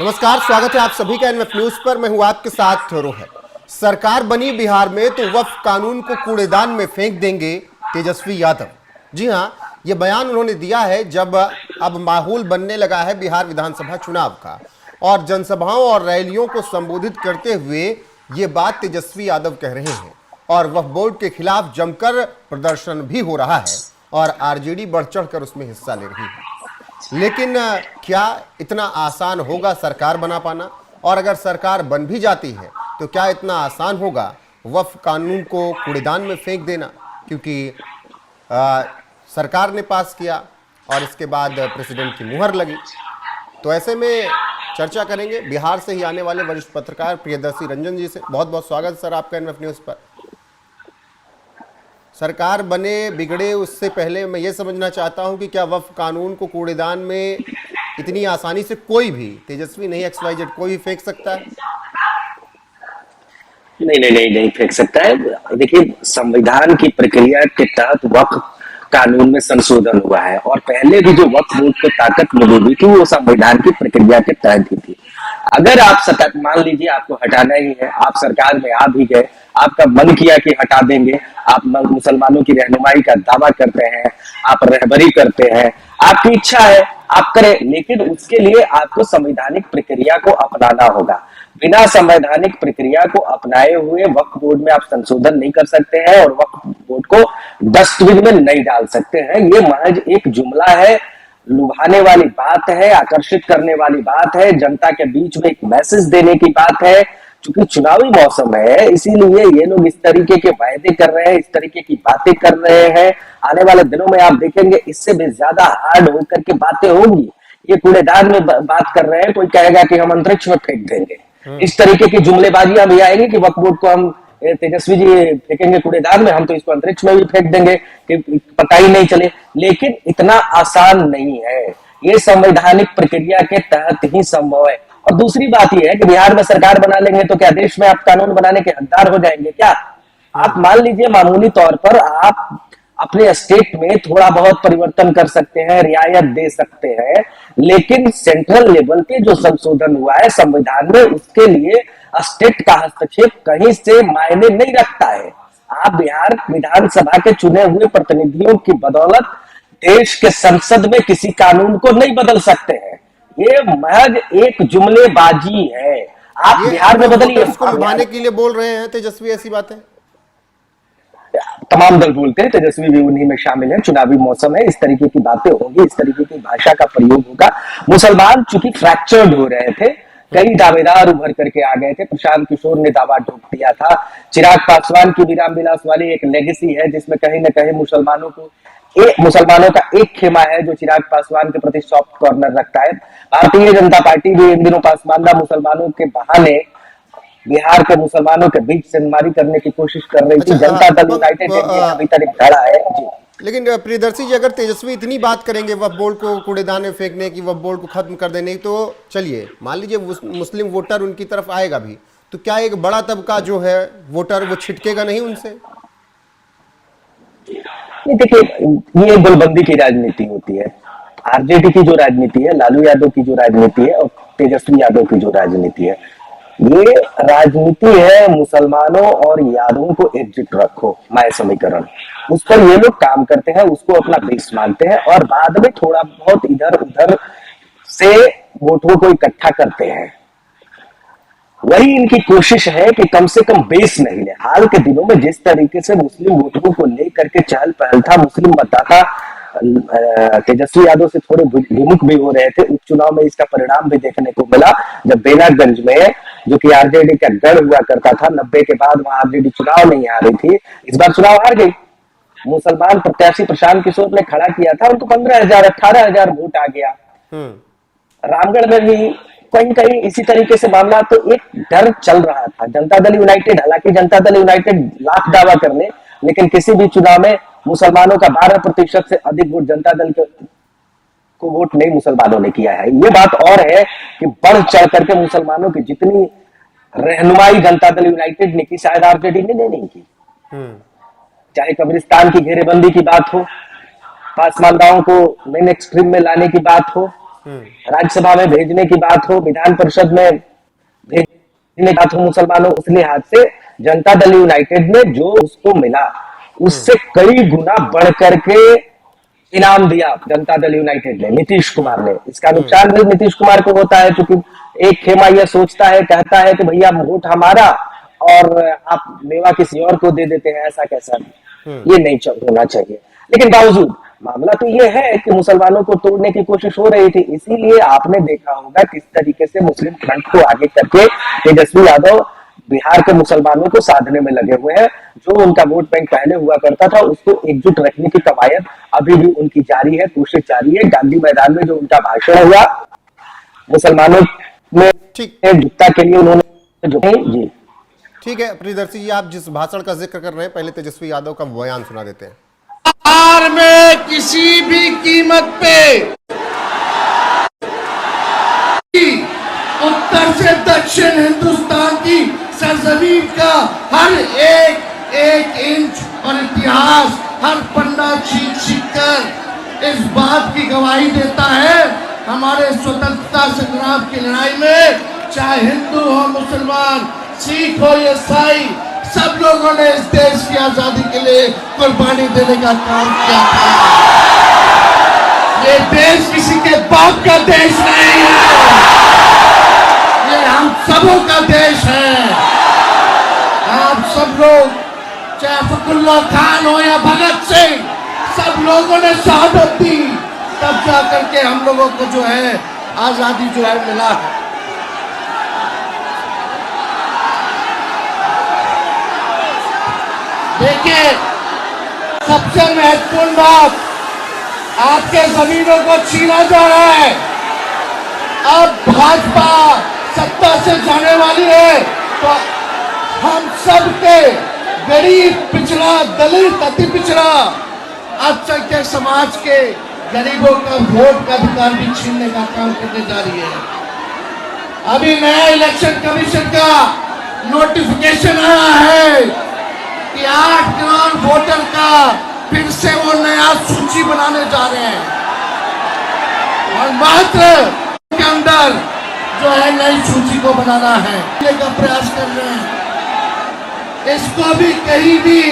नमस्कार, स्वागत है आप सभी का एनएफ न्यूज पर। मैं हूं आपके साथ रोहित। सरकार बनी बिहार में तो वक्फ कानून को कूड़ेदान में फेंक देंगे तेजस्वी यादव। जी हां, यह बयान उन्होंने दिया है जब अब माहौल बनने लगा है बिहार विधानसभा चुनाव का, और जनसभाओं और रैलियों को संबोधित करते हुए ये बात तेजस्वी यादव कह रहे हैं। और वक्फ बोर्ड के खिलाफ जमकर प्रदर्शन भी हो रहा है और आरजेडी बढ़ चढ़कर उसमें हिस्सा ले रही है। लेकिन क्या इतना आसान होगा सरकार बना पाना? और अगर सरकार बन भी जाती है तो क्या इतना आसान होगा वक्फ कानून को कूड़ेदान में फेंक देना? क्योंकि सरकार ने पास किया और इसके बाद प्रेसिडेंट की मुहर लगी। तो ऐसे में चर्चा करेंगे बिहार से ही आने वाले वरिष्ठ पत्रकार प्रियदर्शी रंजन जी से। बहुत बहुत स्वागत सर आपका एनएफ न्यूज पर। सरकार बने बिगड़े उससे पहले मैं ये समझना चाहता हूं कि क्या वक्फ कानून को कूड़ेदान में इतनी आसानी से कोई भी, तेजस्वी नहीं XYZ, कोई भी फेंक सकता है? नहीं फेंक सकता है। देखिए, संविधान की प्रक्रिया के तहत वक्फ कानून में संशोधन हुआ है और पहले भी जो वक्फ बोर्ड को ताकत मिली हुई थी वो संविधान की प्रक्रिया के तहत ही थी। अगर आप सतत मान लीजिए आपको हटाना ही है, आप सरकार में आ भी गए, आपका मन किया कि हटा देंगे, आप मुसलमानों की रहनुमाई का दावा करते हैं, आप रहबरी करते हैं, आपकी इच्छा है आप करें, लेकिन उसके लिए आपको संवैधानिक प्रक्रिया को अपनाना होगा। बिना संवैधानिक प्रक्रिया को अपनाए हुए वक्फ बोर्ड में आप संशोधन नहीं कर सकते हैं और वक्फ बोर्ड को डस्टबिन में नहीं डाल सकते हैं। ये महज एक जुमला है, लुभाने वाली बात है, आकर्षित करने वाली बात है, जनता के बीच में एक मैसेज देने की बात है। चूंकि चुनावी मौसम है इसीलिए ये लोग इस तरीके के वायदे कर रहे हैं, इस तरीके की बातें कर रहे हैं। आने वाले दिनों में आप देखेंगे इससे भी ज्यादा हार्ड होकर के बातें होंगी। ये कूड़ेदान में बात कर रहे हैं, कोई कहेगा कि हम अंतरिक्ष में फेंक देंगे। इस तरीके की जुमलेबाजियां भी आएंगी कि वक्फ बोर्ड को हम तेजस्वी जी फेंकेंगे कूड़ेदान में, हम तो इसको अंतरिक्ष में भी फेंक देंगे कि पता ही नहीं चले। लेकिन इतना आसान नहीं है, ये संवैधानिक प्रक्रिया के तहत ही संभव है। और दूसरी बात यह है कि बिहार में सरकार बना लेंगे तो क्या देश में आप कानून बनाने के हकदार हो जाएंगे क्या? आप मान लीजिए मामूली तौर पर आप अपने स्टेट में थोड़ा बहुत परिवर्तन कर सकते हैं, रियायत दे सकते हैं, लेकिन सेंट्रल लेवल पे जो संशोधन हुआ है संविधान में उसके लिए स्टेट का हस्तक्षेप कहीं से मायने नहीं रखता है। आप बिहार विधानसभा के चुने हुए प्रतिनिधियों की बदौलत देश के संसद में किसी कानून को नहीं बदल सकते हैं। ये महज एक जुमलेबाजी है। आप बिहार में बदलिए। इसको लुभाने के लिए बोल रहे हैं तेजस्वी, ऐसी बात है? तमाम दल बोलते हैं, तेजस्वी भी उन्हीं में शामिल है। चुनावी मौसम है, इस तरीके की बातें होंगी, इस तरीके की भाषा का प्रयोग होगा। मुसलमान चूंकि फ्रैक्चर्ड हो रहे थे, कई दावेदार उभर करके आ गए थे। प्रशांत किशोर ने दावा ठोक दिया था। चिराग पासवान की भी रामविलास वाली एक लेगेसी है जिसमें कहीं न कहीं मुसलमानों का एक खेमा है जो चिराग पासवान के प्रति सॉफ्ट कॉर्नर रखता है। भारतीय जनता पार्टी भी इन दिनों पासवानदा मुसलमानों के बहाने बिहार के मुसलमानों के बीच सिंधमारी करने की कोशिश कर रही थी। जनता दल यूनाइटेड अभी तक खड़ा है जी। लेकिन प्रियदर्शी जी, अगर तेजस्वी इतनी बात करेंगे वक्फ बोर्ड को कूड़ेदान में फेंकने की, वक्फ बोर्ड को खत्म कर देने की, तो चलिए मान लीजिए मुस्लिम वोटर उनकी तरफ आएगा भी, तो क्या एक बड़ा तबका जो है वोटर वो छिटकेगा नहीं उनसे? देखिए, ये गोलबंदी की राजनीति होती है। आरजेडी की जो राजनीति है, लालू यादव की जो राजनीति है और तेजस्वी यादव की जो राजनीति है, ये राजनीति है मुसलमानों और यादवों को एकजुट रखो माय समीकरण। उस पर ये लोग काम करते हैं, उसको अपना बेस मानते हैं और बाद में थोड़ा बहुत इधर उधर से वोटों को इकट्ठा करते हैं। वही इनकी कोशिश है कि कम से कम बेस नहीं ले। हाल के दिनों में जिस तरीके से मुस्लिम वोटरों को लेकर के चहल पहल था, मुस्लिम मतदाता तेजस्वी यादव से थोड़े विमुख भी हो रहे थे। उपचुनाव में इसका परिणाम भी देखने को मिला जब बेलागंज में, जो कि आरजेडी का गढ़ हुआ करता था, 90 के बाद वहां आरजेडी चुनाव नहीं आ रही थी, इस बार चुनाव हार गई। मुसलमान प्रत्याशी प्रशांत किशोर ने खड़ा किया था, उनको 15,000 18,000 वोट आ गया। रामगढ़ में भी कहीं इसी तरीके से मामला, तो एक डर चल रहा था। जनता दल यूनाइटेड, हालांकि जनता दल यूनाइटेड लाख दावा कर ले, लेकिन किसी भी चुनाव में मुसलमानों का 12% से अधिक वोट जनता दल को वोट नहीं मुसलमानों ने किया है। ये बात और है कि बढ़ चढ़ करके मुसलमानों की जितनी रहनुमाई जनता दल यूनाइटेड ने की, शायद आरजेडी ने नहीं की। चाहे कब्रिस्तान की घेरेबंदी की बात हो, पासमानदाओं को मेन एक्सट्रीम में लाने की बात हो, राज्यसभा में भेजने की बात हो, विधान परिषद में भेजने की बात हो मुसलमानों, उस लिहाज से जनता दल यूनाइटेड ने जो उसको मिला उससे कई गुना बढ़ करके इनाम दिया जनता दल यूनाइटेड ने, नीतीश कुमार ने। इसका नुकसान भी नीतीश कुमार को होता है, क्योंकि एक खेमा यह सोचता है, कहता है कि भैया वोट हमारा और आप मेवा किसी और को दे देते हैं, ऐसा कैसा, ये नहीं होना चाहिए। लेकिन बावजूद मामला तो ये है कि मुसलमानों को तोड़ने की कोशिश हो रही थी, इसीलिए आपने देखा होगा किस तरीके से मुस्लिम फ्रंट को आगे करके तेजस्वी यादव बिहार के मुसलमानों को साधने में लगे हुए हैं। जो उनका वोट बैंक पहले हुआ करता था, उसको एकजुट रखने की कवायद अभी भी उनकी जारी है, कोशिश जारी है। गांधी मैदान में जो उनका भाषण हुआ, मुसलमानों में एकजुटता के लिए उन्होंने जो जी। ठीक है प्रियदर्शी जी, आप जिस भाषण का जिक्र कर रहे हैं, पहले तेजस्वी यादव का बयान सुना देते हैं। बिहार में किसी भी कीमत पे उत्तर से दक्षिण हिंदुस्तान की सरजमीन का हर एक इंच और इतिहास, हर पन्ना छीन कर इस बात की गवाही देता है, हमारे स्वतंत्रता संग्राम की लड़ाई में चाहे हिंदू हो, मुसलमान, सिख हो, ईसाई, सब लोगों ने इस देश की आजादी के लिए कुर्बानी देने का काम किया था। ये देश किसी के बाप का देश नहीं है, ये हम सबों का देश है। आप सब लोग, चाहे फखरुल्लाह खान हो या भगत सिंह, सब लोगों ने शहादत दी, तब जा करके हम लोगों को जो है आजादी जो है मिला है। देखिए, सबसे महत्वपूर्ण बात, आपके जमीनों को छीना जा रहा है। अब भाजपा सत्ता से जाने वाली है तो हम सब के गरीब, पिछड़ा, दलित, अति पिछड़ा, अल्पसंख्यक समाज के गरीबों का वोट का अधिकार भी छीनने का काम करने जा रही है। अभी नया इलेक्शन कमीशन का नोटिफिकेशन आया है कि 8 करोड़ वोटर का फिर से वो नया सूची बनाने जा रहे हैं और मात्र के अंदर जो है नई सूची को बनाना है, का प्रयास कर रहे हैं। इसको भी कहीं भी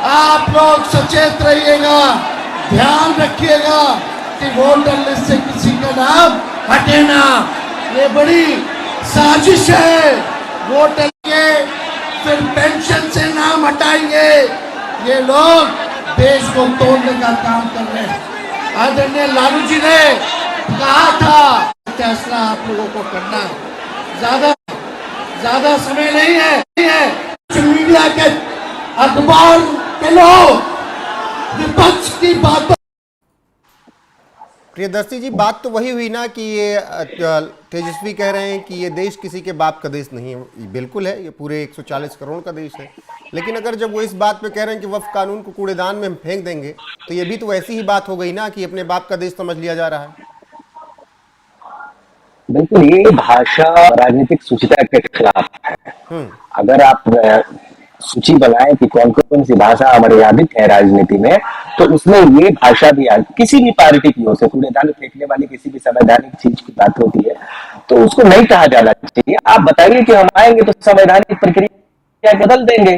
आप लोग सचेत रहिएगा, ध्यान रखिएगा कि वोटर लिस्ट से किसी का नाम हटे ना। ये बड़ी साजिश है, वोटर के फिर पेंशन से नाम हटाएंगे, ये लोग देश को तोड़ने का काम कर रहे हैं। आदरणीय लालू जी ने कहा था फैसला आप लोगों को करना, ज्यादा समय नहीं है। मीडिया के, अखबार के लोग विपक्ष की बातों। प्रियदर्शी जी, बात तो वही हुई ना कि ये तेजस्वी कह रहे हैं कि ये देश किसी के बाप का देश नहीं है। बिल्कुल है, ये पूरे 140 करोड़ का देश है। लेकिन अगर जब वो इस बात पे कह रहे हैं कि वक्फ कानून को कूड़ेदान में हम फेंक देंगे, तो ये भी तो ऐसी ही बात हो गई ना कि अपने बाप का देश समझ लिया जा रहा है। बिल्कुल, ये भाषा राजनीतिक शुचिता के खिलाफ है। अगर आप सूची बनाए कि कौन कौन सी भाषा अमर्यादित है राजनीति में, तो उसमें ये भाषा भी किसी भी पार्टी की ओर से कूड़ेदान फेंकने वाली किसी भी संवैधानिक चीज की बात होती है तो उसको नहीं कहा जाना चाहिए। आप बताइए कि हम आएंगे तो संवैधानिक प्रक्रिया बदल देंगे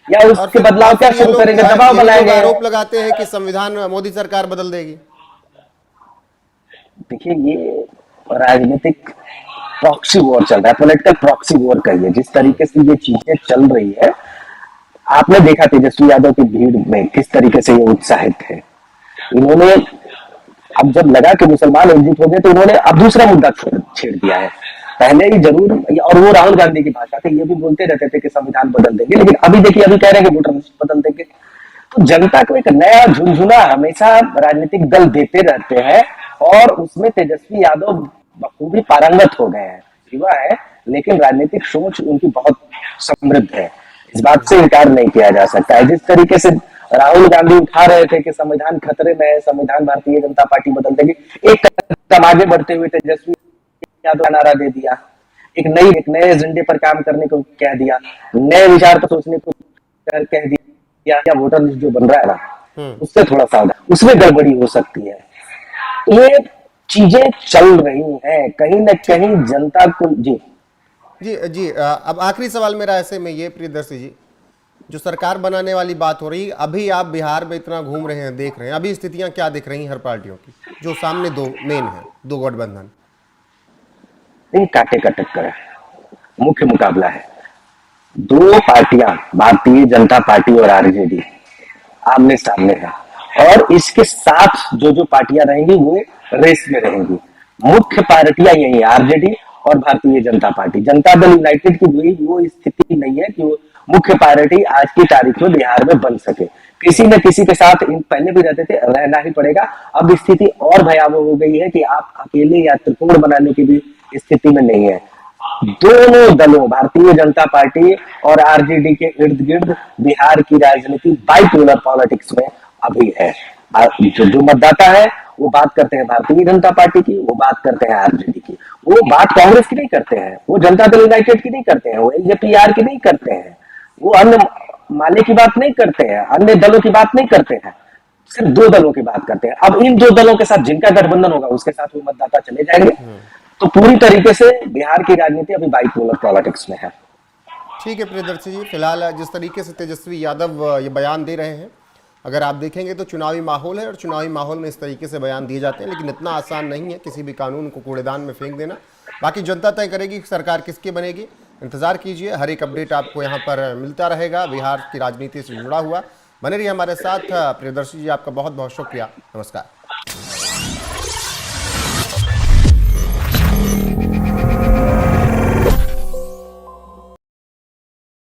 या उसके बदलाव क्या शुरू करेंगे, दबाव बनाएंगे। आरोप लगाते हैं कि संविधान मोदी सरकार बदल देगी। देखिए, ये राजनीतिक प्रॉक्सी वॉर चल रहा है, पॉलिटिकल प्रॉक्सी वॉर कहिए। जिस तरीके से ये चीजें चल रही है, आपने देखा तेजस्वी यादव की भीड़ में किस तरीके से ये उत्साहित थे। इन्होंने अब जब लगा कि मुसलमान एकजुट हो गए तो इन्होंने अब दूसरा मुद्दा छेड़ दिया है। पहले ही जरूर, और वो राहुल गांधी की भाषा थी, ये भी बोलते रहते थे कि संविधान बदल देंगे, लेकिन अभी देखिए, अभी कह रहे हैं कि वोटर लिस्ट बदल देंगे। तो जनता को एक नया झुंझुना हमेशा राजनीतिक दल देते रहते हैं और उसमें तेजस्वी यादव बखूबी पारंगत हो गए हैं। युवा है लेकिन राजनीतिक सोच उनकी बहुत समृद्ध है, इस बात से इनकार नहीं किया जा सकता है। जिस तरीके से राहुल गांधी उठा रहे थे कि संविधान खतरे में है, संविधान भारतीय जनता पार्टी बदल देगी, एक कदम आगे बढ़ते हुए तेजस्वी यादव का नारा दे दिया, एक नए एजेंडे पर काम करने को कह दिया, नए विचार पर सोचने को कह दिया। या वोटर लिस्ट जो बन रहा है ना, उससे थोड़ा सावधान, उसमें गड़बड़ी हो सकती है। ये चीजें चल रही हैं, कहीं न कहीं जनता को जी जी अब आखिरी सवाल मेरा ऐसे में ये प्रियदर्शी जी, जो सरकार बनाने वाली बात हो रही, अभी आप बिहार में इतना घूम रहे हैं, देख रहे हैं, अभी स्थितियां क्या दिख रही हैं हर पार्टियों की, जो सामने दो मेन है, दो गठबंधन? नहीं, कांटे का टक्कर है, मुख्य मुकाबला है। दो पार्टियां, भारतीय जनता पार्टी और आरजेडी, आमने सामने है, और इसके साथ जो जो पार्टियां रहेंगी वो रेस में रहेंगी। मुख्य पार्टियां यही आरजेडी और भारतीय जनता पार्टी। जनता दल यूनाइटेड की भी वो स्थिति नहीं है कि वो मुख्य पार्टी आज की तारीख में बिहार में बन सके। किसी न किसी के साथ इन पहले भी रहते थे, रहना ही पड़ेगा। अब स्थिति और भयावह हो गई है कि आप अकेले या त्रिकोण बनाने की भी स्थिति में नहीं है। दोनों दलों, भारतीय जनता पार्टी और आरजेडी के इर्द गिर्द बिहार की राजनीति बाइपोलर पॉलिटिक्स में अभी है। जो मतदाता है वो बात करते हैं भारतीय जनता पार्टी की, वो बात करते हैं आरजेडी की, वो बात कांग्रेस की नहीं करते हैं, वो जनता दल यूनाइटेड की नहीं करते हैं, वो एलजेपीआर की नहीं करते हैं, वो अन्य माले की बात नहीं करते हैं, अन्य दलों की बात नहीं करते हैं, सिर्फ दो दलों की बात करते हैं। अब इन दो दलों के साथ जिनका गठबंधन होगा उसके साथ वो मतदाता चले जाएंगे। तो पूरी तरीके से बिहार की राजनीति अभी बाइपोलर पॉलिटिक्स में है। ठीक है प्रियदर्शी जी, फिलहाल जिस तरीके से तेजस्वी यादव ये बयान दे रहे हैं, अगर आप देखेंगे तो चुनावी माहौल है, और चुनावी माहौल में इस तरीके से बयान दिए जाते हैं, लेकिन इतना आसान नहीं है किसी भी कानून को कूड़ेदान में फेंक देना। बाकी जनता तय करेगी कि सरकार किसकी बनेगी, इंतजार कीजिए। हर एक अपडेट आपको यहाँ पर मिलता रहेगा बिहार की राजनीति से जुड़ा हुआ। बने रहिए हमारे साथ। प्रियदर्शी जी, आपका बहुत बहुत शुक्रिया। नमस्कार।